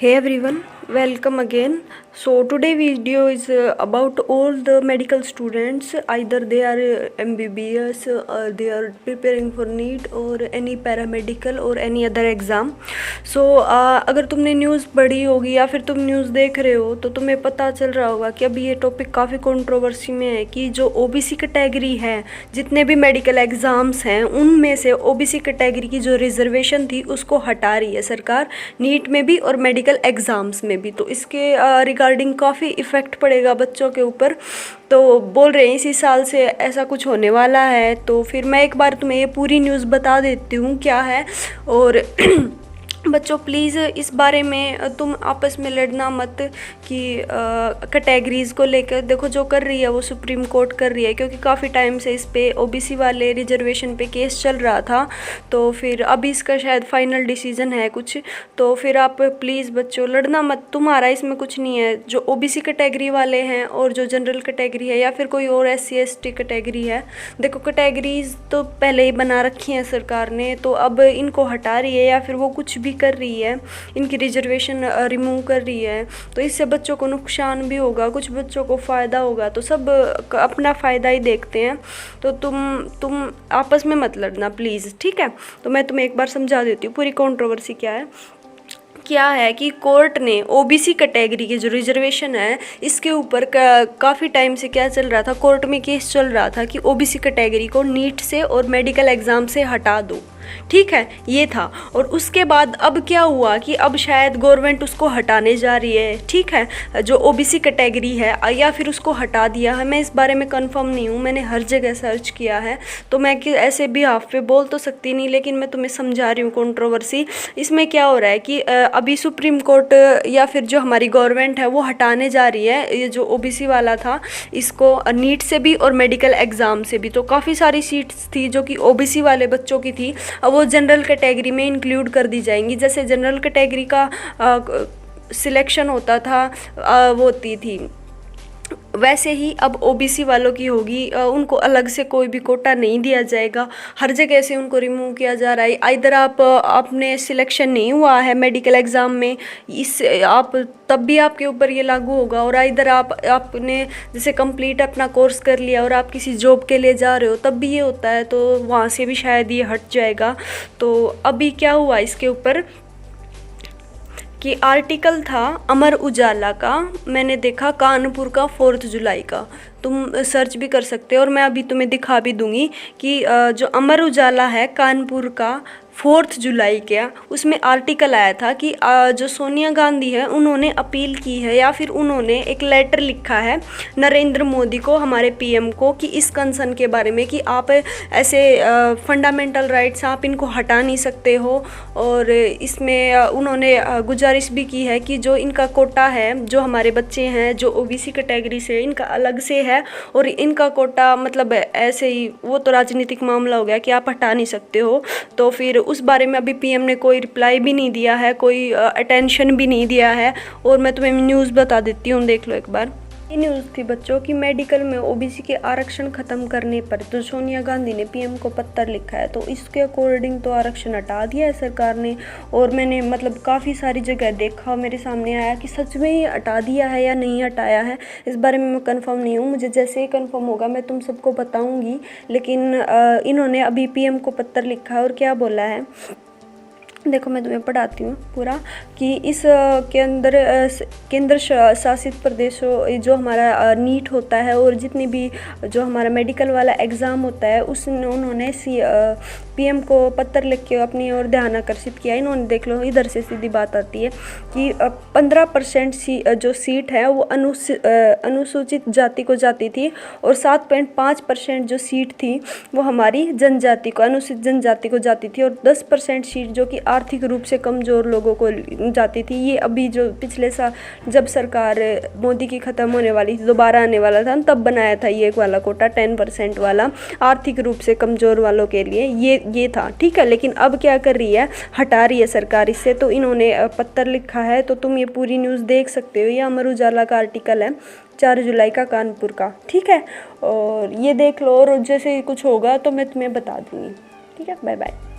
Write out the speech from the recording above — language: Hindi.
Hey everyone, welcome again. So today video is about all the medical students, either they are MBBS or they are preparing for NEET or any paramedical or any other exam. So अगर तुमने न्यूज़ पढ़ी होगी या फिर तुम न्यूज़ देख रहे हो तो तुम्हें पता चल रहा होगा कि अभी ये टॉपिक काफ़ी कंट्रोवर्सी में है कि जो ओबीसी कैटेगरी है, जितने भी मेडिकल एग्ज़ाम्स हैं उनमें से ओबीसी कैटेगरी की जो रिजर्वेशन थी उसको हटा रही है सरकार, नीट में भी और मेडिकल एग्ज़ाम्स में भी। तो इसके रिगार्डिंग काफ़ी इफ़ेक्ट पड़ेगा बच्चों के ऊपर। तो बोल रहे हैं इसी साल से ऐसा कुछ होने वाला है। तो फिर मैं एक बार तुम्हें ये पूरी न्यूज़ बता देती हूँ क्या है। और बच्चों प्लीज़ इस बारे में तुम आपस में लड़ना मत कि कैटेगरीज़ को लेकर। देखो जो कर रही है वो सुप्रीम कोर्ट कर रही है, क्योंकि काफ़ी टाइम से इस पे ओबीसी वाले रिजर्वेशन पे केस चल रहा था। तो फिर अभी इसका शायद फाइनल डिसीजन है कुछ। तो फिर आप प्लीज़ बच्चों लड़ना मत, तुम्हारा इसमें कुछ नहीं है। जो ओबीसी कैटेगरी वाले हैं और जो जनरल कैटेगरी है या फिर कोई और SC ST कैटेगरी है, देखो कैटेगरीज तो पहले ही बना रखी हैं सरकार ने, तो अब इनको हटा रही है या फिर वो कुछ भी कर रही है, इनकी रिजर्वेशन रिमूव कर रही है। तो इससे बच्चों को नुकसान भी होगा, कुछ बच्चों को फ़ायदा होगा। तो सब अपना फ़ायदा ही देखते हैं। तो तुम आपस में मत लड़ना प्लीज़, ठीक है। तो मैं तुम्हें एक बार समझा देती हूँ पूरी कंट्रोवर्सी क्या है कि कोर्ट ने ओबीसी कैटेगरी की जो रिजर्वेशन है इसके ऊपर काफ़ी टाइम से क्या चल रहा था, कोर्ट में केस चल रहा था कि ओबीसी कैटेगरी को नीट से और मेडिकल एग्ज़ाम से हटा दो, ठीक है, ये था। और उसके बाद अब क्या हुआ कि अब शायद गवर्नमेंट उसको हटाने जा रही है, ठीक है, जो ओबीसी कैटेगरी है, या फिर उसको हटा दिया है। मैं इस बारे में कंफर्म नहीं हूँ, मैंने हर जगह सर्च किया है, तो मैं कि ऐसे भी हाफ पे बोल तो सकती नहीं, लेकिन मैं तुम्हें समझा रही हूँ कंट्रोवर्सी। इसमें क्या हो रहा है कि अभी सुप्रीम कोर्ट या फिर जो हमारी गवर्नमेंट है वो हटाने जा रही है ये जो ओबीसी वाला था, इसको नीट से भी और मेडिकल एग्ज़ाम से भी। तो काफ़ी सारी सीट्स थी जो कि ओबीसी वाले बच्चों की थी, अब वो जनरल कैटेगरी में इंक्लूड कर दी जाएंगी। जैसे जनरल कैटेगरी का सिलेक्शन होता था, वो होती थी, वैसे ही अब ओबीसी वालों की होगी। उनको अलग से कोई भी कोटा नहीं दिया जाएगा, हर जगह से उनको रिमूव किया जा रहा है। इधर आपने सिलेक्शन नहीं हुआ है मेडिकल एग्ज़ाम में, इस आप तब भी आपके ऊपर ये लागू होगा। और इधर आपने जैसे कंप्लीट अपना कोर्स कर लिया और आप किसी जॉब के लिए जा रहे हो तब भी ये होता है, तो वहाँ से भी शायद ये हट जाएगा। तो अभी क्या हुआ इसके ऊपर कि आर्टिकल था अमर उजाला का, मैंने देखा कानपुर का 4 जुलाई का, तुम सर्च भी कर सकते हो और मैं अभी तुम्हें दिखा भी दूंगी कि जो अमर उजाला है कानपुर का 4 जुलाई का, उसमें आर्टिकल आया था कि जो सोनिया गांधी है उन्होंने अपील की है या फिर उन्होंने एक लेटर लिखा है नरेंद्र मोदी को, हमारे PM को, कि इस कंसर्न के बारे में कि आप ऐसे फंडामेंटल राइट्स आप इनको हटा नहीं सकते हो। और इसमें उन्होंने गुजारिश भी की है कि जो इनका कोटा है, जो हमारे बच्चे हैं जो ओबीसी कैटेगरी से, इनका अलग से है और इनका कोटा मतलब ऐसे ही, वो तो राजनीतिक मामला हो गया कि आप हटा नहीं सकते हो। तो फिर उस बारे में अभी PM ने कोई रिप्लाई भी नहीं दिया है, कोई अटेंशन भी नहीं दिया है। और मैं तुम्हें न्यूज़ बता देती हूँ, देख लो एक बार। ये न्यूज़ थी बच्चों कि मेडिकल में ओबीसी के आरक्षण ख़त्म करने पर तो सोनिया गांधी ने PM को पत्र लिखा है, तो इसके अकॉर्डिंग तो आरक्षण हटा दिया है सरकार ने। और मैंने मतलब काफ़ी सारी जगह देखा, मेरे सामने आया कि सच में ही हटा दिया है या नहीं हटाया है, इस बारे में मैं कंफर्म नहीं हूँ। मुझे जैसे ही कंफर्म होगा मैं तुम सबको बताऊँगी। लेकिन इन्होंने अभी PM को पत्र लिखा है और क्या बोला है देखो, मैं तुम्हें पढ़ाती हूँ पूरा कि इस के अंदर केंद्र शासित प्रदेशों जो हमारा नीट होता है और जितनी भी जो हमारा मेडिकल वाला एग्ज़ाम होता है उन्होंने PM को पत्र लिख के अपनी ओर ध्यान आकर्षित किया। इन्होंने देख लो, इधर से सीधी बात आती है कि 15% जो सीट है वो अनुसूचित जाति को जाती थी और 7.5% जो सीट थी वो हमारी जनजाति को, अनुसूचित जनजाति को जाती थी। और 10% सीट जो कि आर्थिक रूप से कमज़ोर लोगों को जाती थी। ये अभी जो पिछले साल जब सरकार मोदी की ख़त्म होने वाली थी, दोबारा आने वाला था, तब बनाया था ये वाला कोटा 10% वाला आर्थिक रूप से कमज़ोर वालों के लिए, ये था, ठीक है। लेकिन अब क्या कर रही है, हटा रही है सरकार इससे। तो इन्होंने पत्र लिखा है, तो तुम ये पूरी न्यूज़ देख सकते हो। ये अमर उजाला का आर्टिकल है 4 जुलाई का कानपुर का, ठीक है। और ये देख लो, और जैसे कुछ होगा तो मैं तुम्हें बता दूँगी, ठीक है। Bye bye.